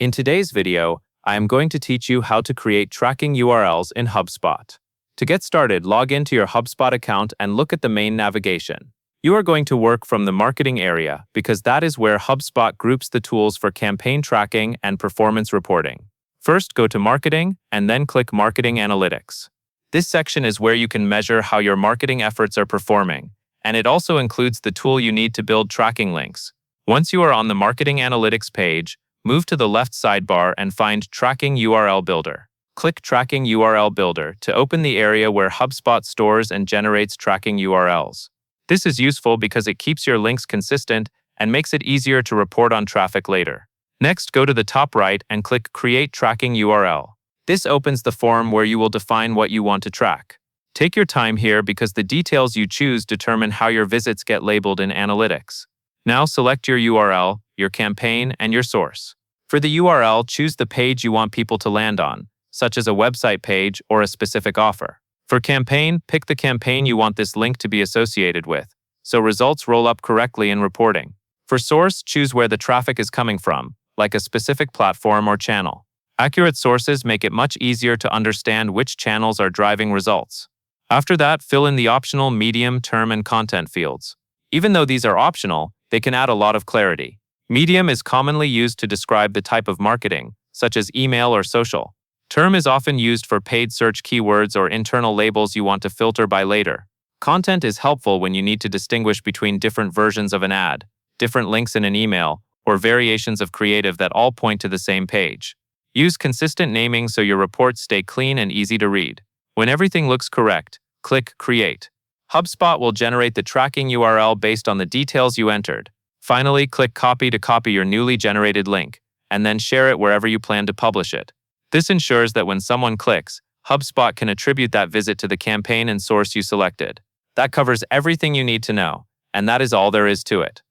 In today's video, I am going to teach you how to create tracking URLs in HubSpot. To get started, log into your HubSpot account and look at the main navigation. You are going to work from the marketing area because that is where HubSpot groups the tools for campaign tracking and performance reporting. First, go to Marketing and then click Marketing Analytics. This section is where you can measure how your marketing efforts are performing, and it also includes the tool you need to build tracking links. Once you are on the Marketing Analytics page, move to the left sidebar and find Tracking URL Builder. Click Tracking URL Builder to open the area where HubSpot stores and generates tracking URLs. This is useful because it keeps your links consistent and makes it easier to report on traffic later. Next, go to the top right and click Create Tracking URL. This opens the form where you will define what you want to track. Take your time here because the details you choose determine how your visits get labeled in analytics. Now select your URL, your campaign, and your source. For the URL, choose the page you want people to land on, such as a website page or a specific offer. For campaign, pick the campaign you want this link to be associated with, so results roll up correctly in reporting. For source, choose where the traffic is coming from, like a specific platform or channel. Accurate sources make it much easier to understand which channels are driving results. After that, fill in the optional medium, term, and content fields. Even though these are optional, they can add a lot of clarity. Medium is commonly used to describe the type of marketing, such as email or social. Term is often used for paid search keywords or internal labels you want to filter by later. Content is helpful when you need to distinguish between different versions of an ad, different links in an email, or variations of creative that all point to the same page. Use consistent naming so your reports stay clean and easy to read. When everything looks correct, click Create. HubSpot will generate the tracking URL based on the details you entered. Finally, click Copy to copy your newly generated link, and then share it wherever you plan to publish it. This ensures that when someone clicks, HubSpot can attribute that visit to the campaign and source you selected. That covers everything you need to know, and that is all there is to it.